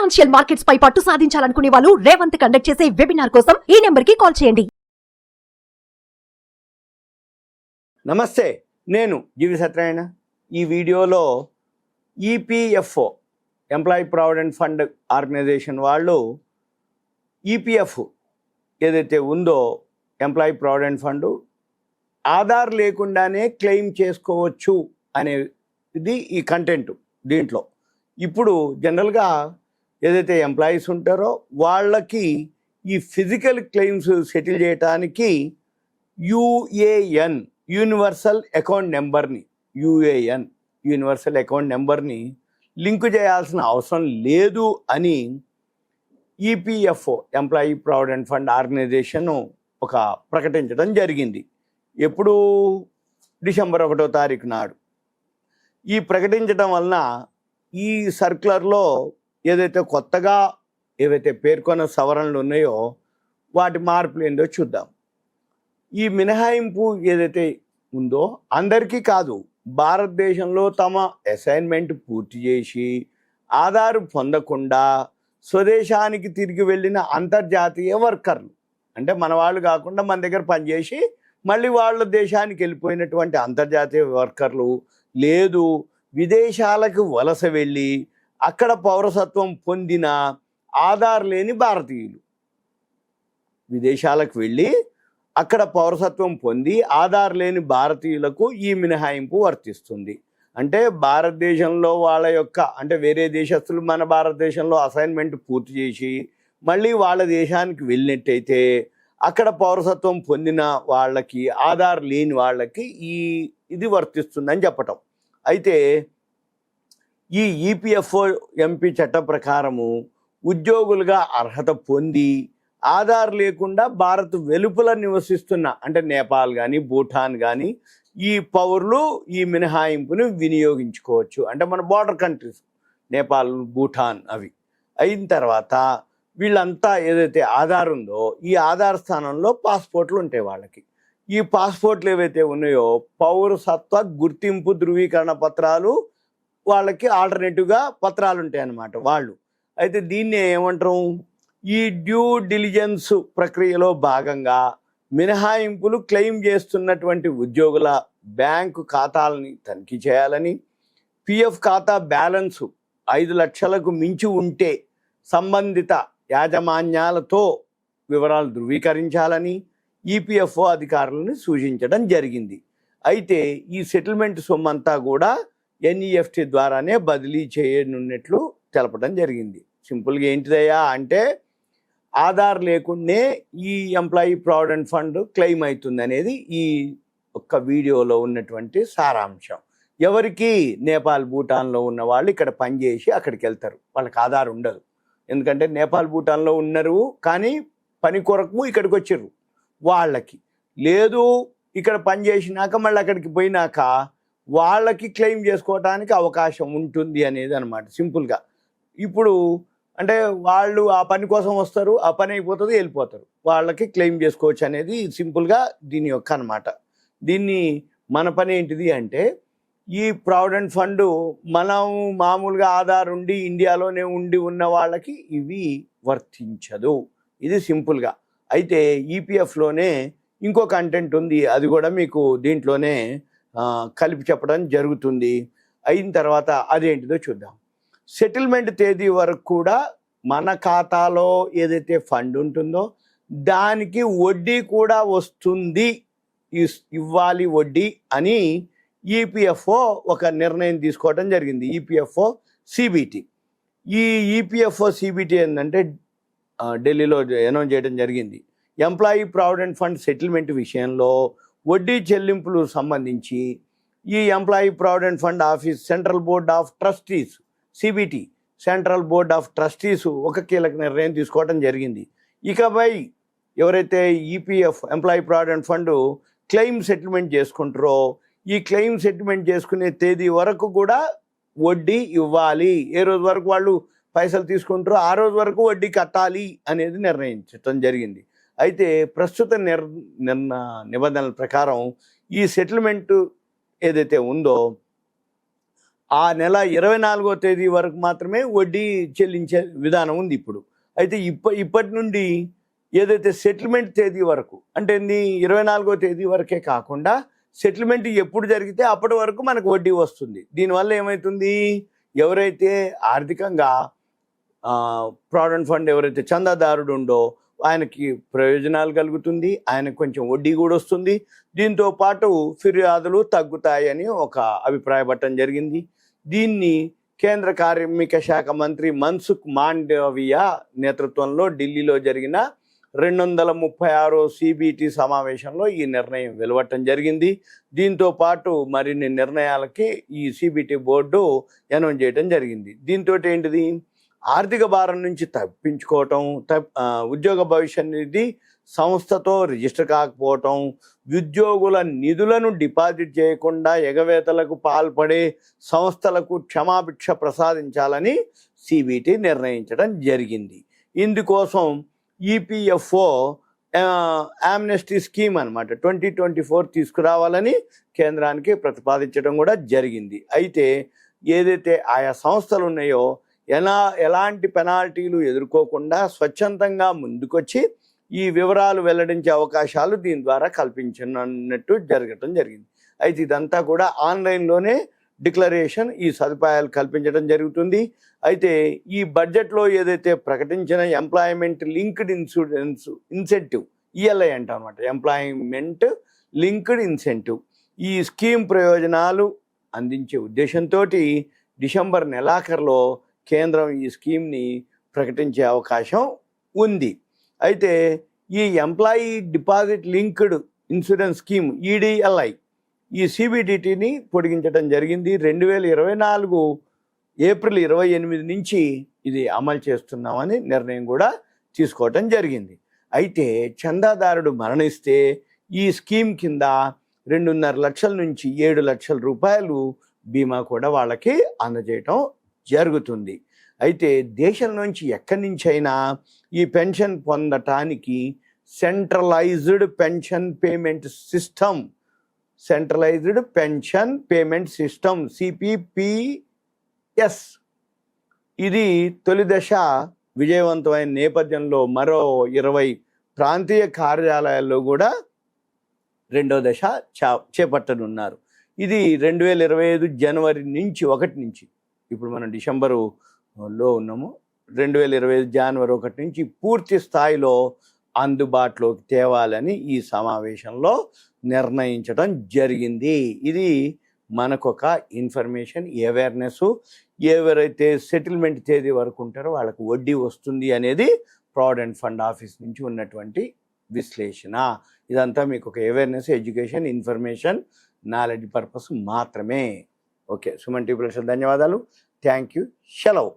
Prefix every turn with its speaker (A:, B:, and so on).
A: Financial markets పై పట్టు సాధించాలనుకునే వాళ్ళు Revanth conduct చేసే వెబినార్ కోసం ఈ నెంబర్ కి కాల్ చేయండి.
B: నమస్తే, నేను జీవి సత్యనారాయణ. ఈ వీడియోలో EPFO employee provident fund organisation వాళ్ళు ఈపీఎఫ్ ఏదైతే ఉందో ఎంప్లాయీ ప్రావిడెంట్ ఫండ్ ఆధార్ లేకుండానే క్లెయిమ్ చేసుకోవచ్చు అనేది ఈ కంటెంట్. దీంట్లో ఇప్పుడు జనరల్గా ఏదైతే ఎంప్లాయీస్ ఉంటారో వాళ్ళకి ఈ ఫిజికల్ క్లెయిమ్స్ సెటిల్ చేయడానికి యూఏఎన్ యూనివర్సల్ అకౌంట్ నెంబర్ని లింకు చేయాల్సిన అవసరం లేదు అని EPFO employee provident fund organisation ఒక ప్రకటించడం జరిగింది. ఎప్పుడు డిసెంబర్ 1వ తారీఖు నాడు ఈ ప్రకటించడం వలన ఈ సర్క్యులర్లో ఏదైతే కొత్తగా ఏవైతే పేర్కొన్న సవరణలు ఉన్నాయో వాటి మార్పులు ఏందో చూద్దాం. ఈ మినహాయింపు ఏదైతే ఉందో అందరికీ కాదు, భారతదేశంలో తమ అసైన్మెంట్ పూర్తి చేసి ఆధార్ పొందకుండా స్వదేశానికి తిరిగి వెళ్ళిన అంతర్జాతీయ వర్కర్లు, అంటే మన వాళ్ళు కాకుండా మన దగ్గర పనిచేసి మళ్ళీ వాళ్ళ దేశానికి వెళ్ళిపోయినటువంటి అంతర్జాతీయ వర్కర్లు, లేదు విదేశాలకు వలస వెళ్ళి అక్కడ పౌరసత్వం పొందిన ఆధార్ లేని భారతీయులు, విదేశాలకు వెళ్ళి అక్కడ పౌరసత్వం పొంది ఆధార్ లేని భారతీయులకు ఈ మినహాయింపు వర్తిస్తుంది. అంటే భారతదేశంలో వాళ్ళ యొక్క, అంటే వేరే దేశస్తులు మన భారతదేశంలో అసైన్మెంట్ పూర్తి చేసి మళ్ళీ వాళ్ళ దేశానికి వెళ్ళినట్టయితే అక్కడ పౌరసత్వం పొందిన వాళ్ళకి ఆధార్ లేని వాళ్ళకి ఇది వర్తిస్తుందని చెప్పటం. అయితే ఈ ఈపీఎఫ్ఓ ఎంపీ చట్టం ప్రకారము ఉద్యోగులుగా అర్హత పొంది ఆధార్ లేకుండా భారత్ వెలుపల నివసిస్తున్న, అంటే నేపాల్ కానీ భూటాన్ కానీ ఈ పౌరులు ఈ మినహాయింపుని వినియోగించుకోవచ్చు. అంటే మన బార్డర్ కంట్రీస్ నేపాల్, భూటాన్ అవి అయిన తర్వాత వీళ్ళంతా ఏదైతే ఆధార్ ఉందో ఈ ఆధార్ స్థానంలో పాస్పోర్ట్లు ఉంటాయి వాళ్ళకి. ఈ పాస్పోర్ట్లు ఏవైతే ఉన్నాయో పౌరసత్వ గుర్తింపు ధృవీకరణ పత్రాలు వాళ్ళకి ఆల్టర్నేటివ్గా పత్రాలు ఉంటాయి అన్నమాట వాళ్ళు. అయితే దీన్ని ఏమంటారు, ఈ డ్యూ డిలిజెన్స్ ప్రక్రియలో భాగంగా మినహాయింపులు క్లెయిమ్ చేస్తున్నటువంటి ఉద్యోగుల బ్యాంకు ఖాతాలని తనిఖీ చేయాలని, పిఎఫ్ ఖాతా బ్యాలెన్సు 5 లక్షలకు మించి ఉంటే సంబంధిత యాజమాన్యాలతో వివరాలు ధృవీకరించాలని ఈపీఎఫ్ఓ అధికారులను సూచించడం జరిగింది. అయితే ఈ సెటిల్మెంట్ సొమ్మంతా కూడా ఎన్ఈఎఫ్టీ ద్వారానే బదిలీ చేయనున్నట్లు తెలపడం జరిగింది. సింపుల్గా ఏంటిదయ్యా అంటే ఆధార్ లేకుండానే ఈ ఎంప్లాయీ ప్రావిడెంట్ ఫండ్ క్లెయిమ్ అవుతుంది అనేది ఈ ఒక్క వీడియోలో ఉన్నటువంటి సారాంశం. ఎవరికి, నేపాల్ భూటాన్లో ఉన్న వాళ్ళు ఇక్కడ పనిచేసి అక్కడికి వెళ్తారు, వాళ్ళకి ఆధార్ ఉండదు. ఎందుకంటే నేపాల్ భూటాన్లో ఉన్నారు కానీ పని కొరకు ఇక్కడికి వచ్చారు, వాళ్ళకి లేదు. ఇక్కడ పని చేసినాక మళ్ళీ అక్కడికి పోయినాక వాళ్ళకి క్లెయిమ్ చేసుకోవడానికి అవకాశం ఉంటుంది అనేది అనమాట సింపుల్గా. ఇప్పుడు అంటే వాళ్ళు ఆ పని కోసం వస్తారు, ఆ పని అయిపోతుంది, వెళ్ళిపోతారు, వాళ్ళకి క్లెయిమ్ చేసుకోవచ్చు అనేది సింపుల్గా దీని యొక్క అనమాట. దీన్ని మన పని ఏంటిది అంటే ఈ ప్రావిడెంట్ ఫండ్ మనం మామూలుగా ఆధార్ ఉండి ఇండియాలోనే ఉండి ఉన్న వాళ్ళకి ఇవి వర్తించదు, ఇది సింపుల్గా. అయితే ఈపీఎఫ్లోనే ఇంకో కంటెంట్ ఉంది, అది కూడా మీకు దీంట్లోనే కలిపి చెప్పడం జరుగుతుంది. అయిన తర్వాత అదేంటిదో చూద్దాం. సెటిల్మెంట్ తేదీ వరకు కూడా మన ఖాతాలో ఏదైతే ఫండ్ ఉంటుందో దానికి వడ్డీ కూడా వస్తుంది, ఇవ్వాలి వడ్డీ అని ఈపీఎఫ్ఓ ఒక నిర్ణయం తీసుకోవడం జరిగింది. EPFO CBT. ఈ ఈపీఎఫ్ఓ సిబిటి ఏంటంటే ఢిల్లీలో అనౌన్స్ చేయడం జరిగింది. ఎంప్లాయీ ప్రావిడెంట్ ఫండ్ సెటిల్మెంట్ విషయంలో వడ్డీ చెల్లింపులు సంబంధించి ఈ employee provident fund office central board of trustees CBT central board of trustees ఒక కీలక నిర్ణయం తీసుకోవడం జరిగింది. ఇకపై ఎవరైతే EPF employee provident fund claim settlement చేసుకుంటారో ఈ క్లెయిమ్ సెటిల్మెంట్ చేసుకునే తేదీ వరకు కూడా వడ్డీ ఇవ్వాలి. ఏ రోజు వరకు వాళ్ళు పైసలు తీసుకుంటారో ఆ రోజు వరకు వడ్డీ కట్టాలి అనేది నిర్ణయించడం జరిగింది. అయితే ప్రస్తుత నిబంధనల ప్రకారం ఈ సెటిల్మెంట్ ఏదైతే ఉందో ఆ నెల 24వ తేదీ వరకు మాత్రమే వడ్డీ చెల్లించే విధానం ఉంది ఇప్పుడు. అయితే ఇప్పటి నుండి ఏదైతే సెటిల్మెంట్ తేదీ వరకు, అంటే 24వ తేదీ వరకే కాకుండా సెటిల్మెంట్ ఎప్పుడు జరిగితే అప్పటి వరకు మనకు వడ్డీ వస్తుంది. దీనివల్ల ఏమవుతుంది, ఎవరైతే ఆర్థికంగా ప్రావిడెంట్ ఫండ్ ఎవరైతే చందాదారుడు ఉండో ఆయనకి ప్రయోజనాలు కలుగుతుంది, ఆయనకు కొంచెం వడ్డీ కూడా వస్తుంది. దీంతో పాటు ఫిర్యాదులు తగ్గుతాయని ఒక అభిప్రాయపడటం జరిగింది. దీన్ని కేంద్ర కార్మిక శాఖ మంత్రి మన్సుఖ్ మాండవియా నేతృత్వంలో ఢిల్లీలో జరిగిన 236వ సిబిటి సమావేశంలో ఈ నిర్ణయం వెలువడటం జరిగింది. దీంతో పాటు మరిన్ని నిర్ణయాలకి ఈ సిబిటి బోర్డు అనౌన్స్ చేయడం జరిగింది. దీంతో ఏంటిది, ఆర్థిక భారం నుంచి తప్పించుకోవటం, ఉద్యోగ భవిష్యత్ నిధి సంస్థతో రిజిస్టర్ కాకపోవటం, ఉద్యోగుల నిధులను డిపాజిట్ చేయకుండా ఎగవేతలకు పాల్పడే సంస్థలకు క్షమాభిక్ష ప్రసాదించాలని సిబిటి నిర్ణయించడం జరిగింది. ఇందుకోసం ఈపీఎఫ్ఓ ఆమ్నెస్టీ స్కీమ్ అనమాట 2024 తీసుకురావాలని కేంద్రానికి ప్రతిపాదించడం కూడా జరిగింది. అయితే ఏదైతే ఆయా సంస్థలు ఉన్నాయో ఎలాంటి పెనాల్టీలు ఎదుర్కోకుండా స్వచ్ఛందంగా ముందుకొచ్చి ఈ వివరాలు వెల్లడించే అవకాశాలు దీని ద్వారా కల్పించనున్నట్టు జరగటం జరిగింది. అయితే ఇదంతా కూడా ఆన్లైన్లోనే డిక్లరేషన్ ఈ సదుపాయాలు కల్పించడం జరుగుతుంది. అయితే ఈ బడ్జెట్లో ఏదైతే ప్రకటించిన ఎంప్లాయ్మెంట్ లింక్డ్ ఇన్సెంటివ్ ఈఎల్ఐ అంటాం అనమాట, ఎంప్లాయ్మెంట్ లింక్డ్ ఇన్సెంటివ్, ఈ స్కీమ్ ప్రయోజనాలు అందించే ఉద్దేశంతో డిసెంబర్ నెలాఖరులో కేంద్రం ఈ స్కీమ్ని ప్రకటించే అవకాశం ఉంది. అయితే ఈ employee deposit linked insurance scheme EDLI ఈ సిబిడిటిని పొడిగించడం జరిగింది. 2024 ఏప్రిల్ 28 నుంచి ఇది అమలు చేస్తున్నామని నిర్ణయం కూడా తీసుకోవటం జరిగింది. అయితే చందాదారుడు మరణిస్తే ఈ స్కీమ్ కింద 2.5 లక్షల నుంచి 7 లక్షల రూపాయలు బీమా కూడా వాళ్ళకి అందజేయటం జరుగుతుంది. అయితే దేశం నుంచి ఎక్కడి నుంచైనా ఈ పెన్షన్ పొందటానికి centralised pension payment system CPPS ఇది తొలి దశ విజయవంతమైన నేపథ్యంలో మరో 20 ప్రాంతీయ కార్యాలయాల్లో కూడా రెండో దశ చేపట్టనున్నారు. ఇది 2025 జనవరి 1 నుంచి, ఇప్పుడు మనం డిసెంబరులో ఉన్నాము, 2025 జనవరి 1 నుంచి పూర్తి స్థాయిలో అందుబాటులోకి తేవాలని ఈ సమావేశంలో నిర్ణయించడం జరిగింది. ఇది మనకొక ఇన్ఫర్మేషన్, అవేర్నెస్. ఎవరైతే సెటిల్మెంట్ తేదీ వరకు ఉంటారో వాళ్ళకు వడ్డీ వస్తుంది అనేది ప్రావిడెంట్ ఫండ్ ఆఫీస్ నుంచి ఉన్నటువంటి విశ్లేషణ. ఇదంతా మీకు ఒక awareness, education, information, knowledge purpose మాత్రమే. ఓకే, సుమన్ టీవీ ప్రేక్షకులకు ధన్యవాదాలు. Thank you. సెలవు.